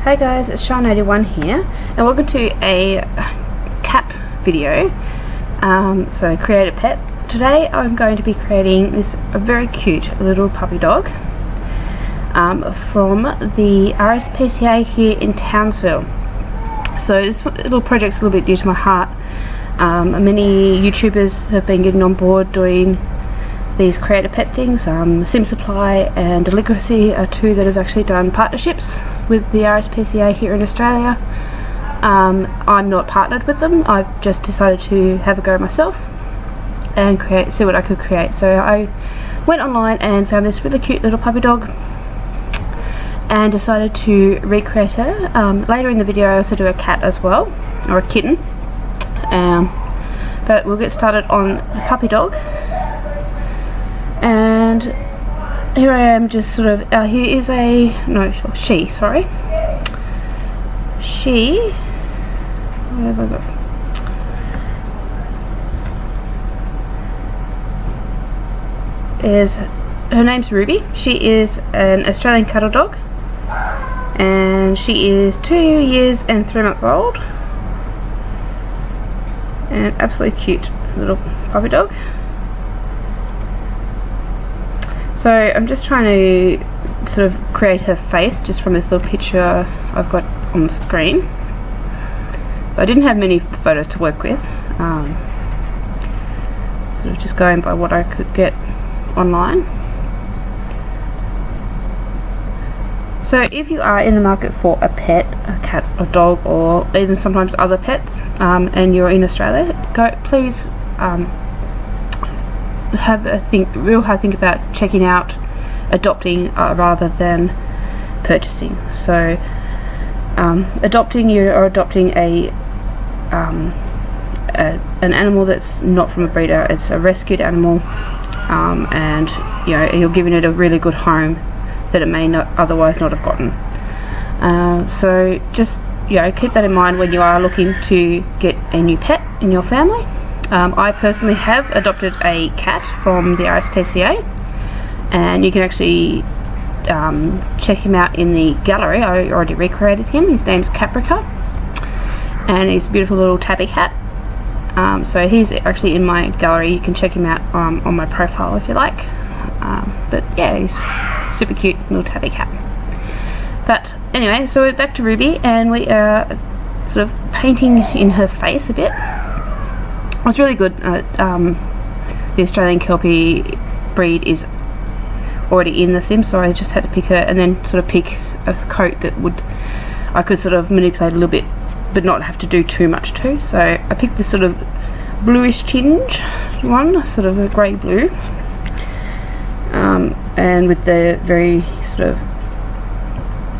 Hey guys, it's Sean81 here, and welcome to a cat video. So create a pet. Today I'm going to be creating this very cute little puppy dog from the RSPCA here in Townsville. So this little project's a little bit dear to my heart. Many YouTubers have been getting on board doing these create a pet things. Sim Supply and Delicacy are two that have actually done partnerships with the RSPCA here in Australia. I'm not partnered with them. I've just decided to have a go myself and see what I could create. So I went online and found this really cute little puppy dog and decided to recreate her. Later in the video I also do a cat as well, or a kitten. But we'll get started on the puppy dog. And here I am, just sort of, here is she, sorry. She, what have I got? Her name's Ruby. She is an Australian cattle dog. And she is 2 years and 3 months old. And absolutely cute little puppy dog. So I'm just trying to sort of create her face just from this little picture I've got on the screen. But I didn't have many photos to work with. Sort of just going by what I could get online. So if you are in the market for a pet, a cat or dog, or even sometimes other pets, and you're in Australia, please have a real hard think about checking out adopting rather than purchasing. So adopting, you are adopting an animal that's not from a breeder. It's a rescued animal, and you're giving it a really good home that it may not otherwise not have gotten. So just keep that in mind when you are looking to get a new pet in your family. I personally have adopted a cat from the RSPCA, and you can actually check him out in the gallery. I already recreated him. His name's Caprica, and he's a beautiful little tabby cat. So he's actually in my gallery. You can check him out on my profile if you like. But yeah, he's super cute little tabby cat. But anyway, so we're back to Ruby, and we are sort of painting in her face a bit. I was really good at the Australian Kelpie breed is already in the sim, so I just had to pick her and then sort of pick a coat that I could sort of manipulate a little bit but not have to do too much to. So I picked this sort of bluish tinge one, sort of a grey blue, and with the very sort of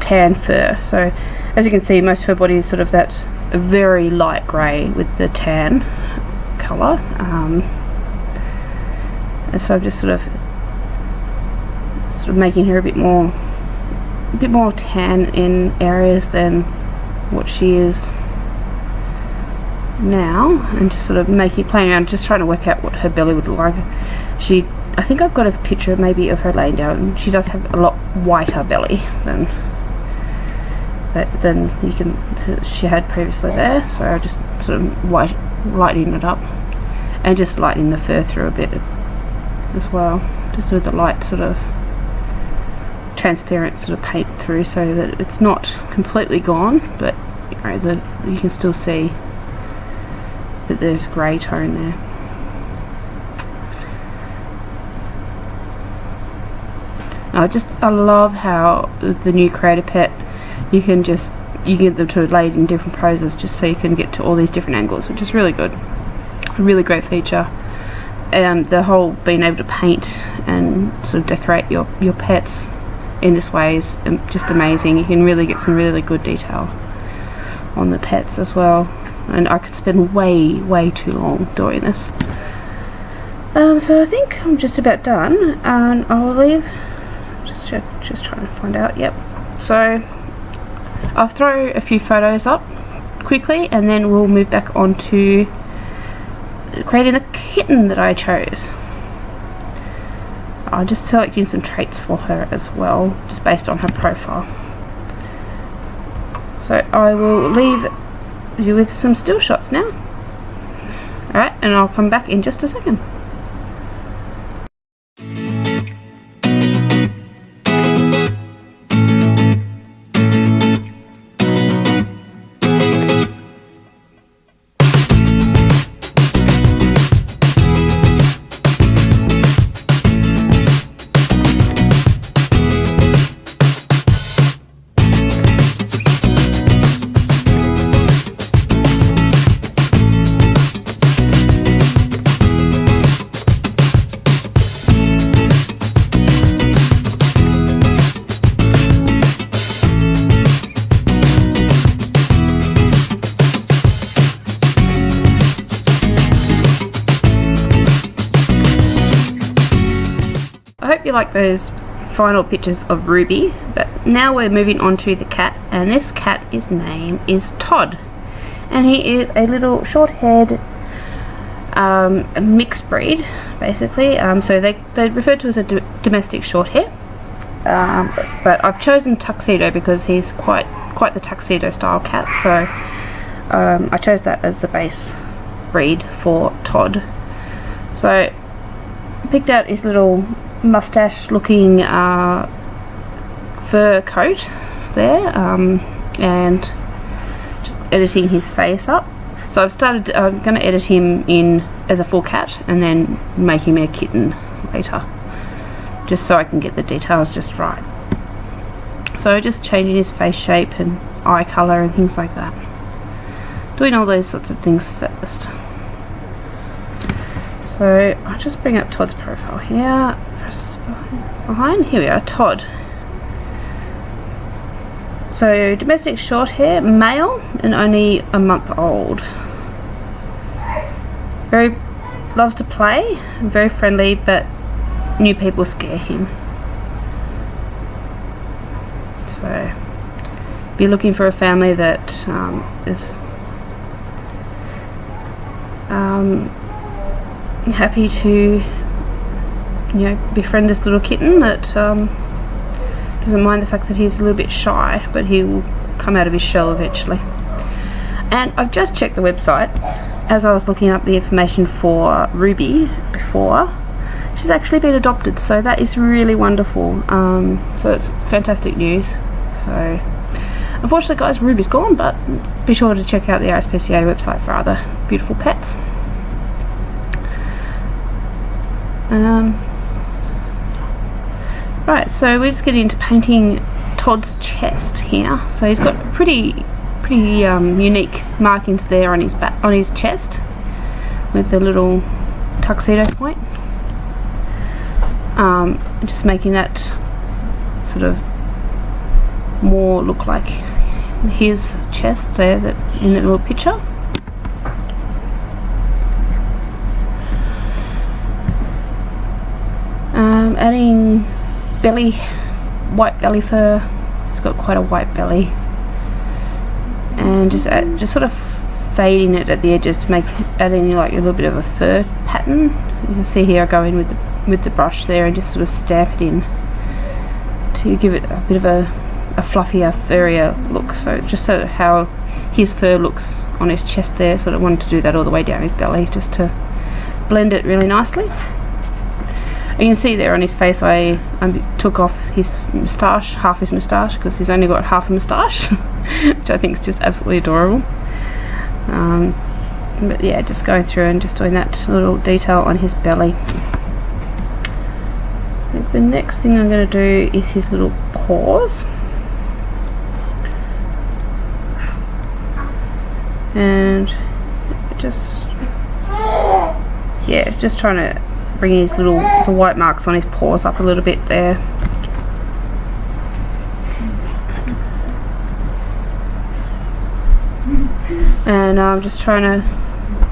tan fur. So as you can see, most of her body is sort of that very light grey with the tan colour, and so I'm just sort of making her a bit more tan in areas than what she is now, and just sort of playing around, just trying to work out what her belly would look like. I think I've got a picture maybe of her laying down. She does have a lot whiter belly than she had previously there, so I just sort of lightening it up and just lightening the fur through a bit as well, just with the light sort of transparent sort of paint through, so that it's not completely gone, but you can still see that there's grey tone there. I love how the new Create a Pet, you get them to lay it in different poses just so you can get to all these different angles, which is really good. A really great feature. The whole being able to paint and sort of decorate your pets in this way is just amazing. You can really get some really good detail on the pets as well, and I could spend way too long doing this. So I think I'm just about done, and I'll leave. Just trying to find out. Yep. So I'll throw a few photos up quickly, and then we'll move back on to creating the kitten that I chose. I'm just selecting some traits for her as well, just based on her profile. So I will leave you with some still shots now. Alright, and I'll come back in just a second. I hope you like those final pictures of Ruby, but now we're moving on to the cat, and this cat's name is Todd, and he is a little short-haired mixed breed, basically. So they refer to as a domestic short-hair, but I've chosen tuxedo because he's quite the tuxedo style cat, so I chose that as the base breed for Todd. So I picked out his little mustache looking fur coat there, and just editing his face up. So I'm going to edit him in as a full cat and then make him a kitten later, just so I can get the details just right. So just changing his face shape and eye colour and things like that, doing all those sorts of things first. So I'll just bring up Todd's profile here. Behind, here we are, Todd. So domestic short hair, male, and only a month old. Very loves to play, very friendly, but new people scare him. So be looking for a family that is happy to, you know, befriend this little kitten that doesn't mind the fact that he's a little bit shy, but he will come out of his shell eventually. And I've just checked the website as I was looking up the information for Ruby before. She's actually been adopted, so that is really wonderful. So it's fantastic news. So unfortunately, guys, Ruby's gone, but be sure to check out the RSPCA website for other beautiful pets. Right, so we're just getting into painting Todd's chest here. So he's got pretty unique markings there on his back, on his chest, with the little tuxedo point. Just making that sort of more look like his chest there, that in the little picture. Adding belly, white belly fur. It's got quite a white belly, and just sort of fading it at the edges to make adding like a little bit of a fur pattern. You can see here I go in with the brush there and just sort of stamp it in to give it a bit of a fluffier, furrier look. So just so how his fur looks on his chest there, so I wanted to do that all the way down his belly just to blend it really nicely. You can see there on his face I took off his moustache, half his moustache, because he's only got half a moustache, which I think is just absolutely adorable. But yeah, just going through and just doing that little detail on his belly. I think the next thing I'm going to do is his little paws. And just trying to bring his the white marks on his paws up a little bit there. And I'm just trying to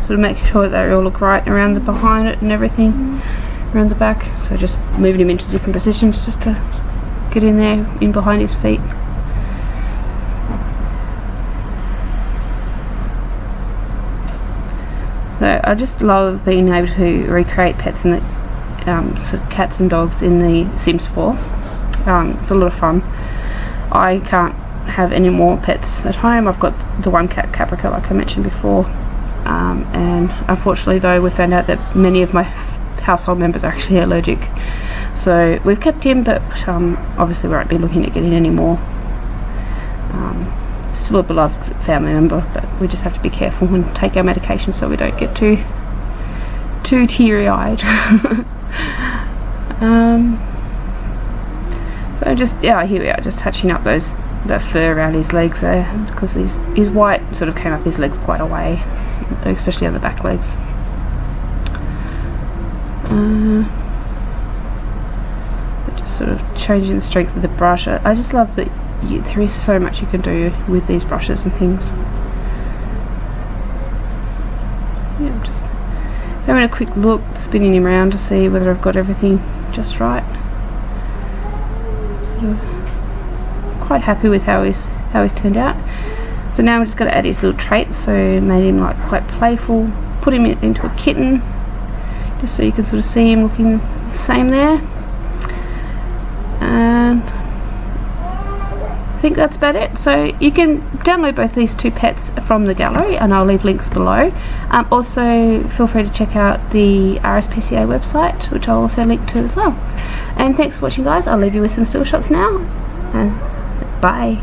sort of make sure that they all look right around the behind it and everything, around the back. So just moving him into different positions just to get in there, in behind his feet. So I just love being able to recreate pets in the sort of cats and dogs in the Sims 4. It's a lot of fun. I can't have any more pets at home. I've got the one cat, Caprica, like I mentioned before, and unfortunately though we found out that many of my household members are actually allergic, so we've kept him, but obviously we won't be looking at getting any more. Still a beloved family member, but we just have to be careful and take our medication so we don't get too teary-eyed. So just, yeah, here we are, just touching up that fur around his legs there, because his white sort of came up his legs quite a way, especially on the back legs. Just sort of changing the strength of the brush. I just love that there is so much you can do with these brushes and things. Yeah, I'm just having a quick look, spinning him around to see whether I've got everything just right. Sort of quite happy with how he's turned out. So now I'm just going to add his little traits. So made him like quite playful, put him into a kitten, just so you can sort of see him looking the same there. And I think that's about it. So you can download both these two pets from the gallery, and I'll leave links below. Also feel free to check out the RSPCA website, which I'll also link to as well. And thanks for watching, guys. I'll leave you with some still shots now, and bye.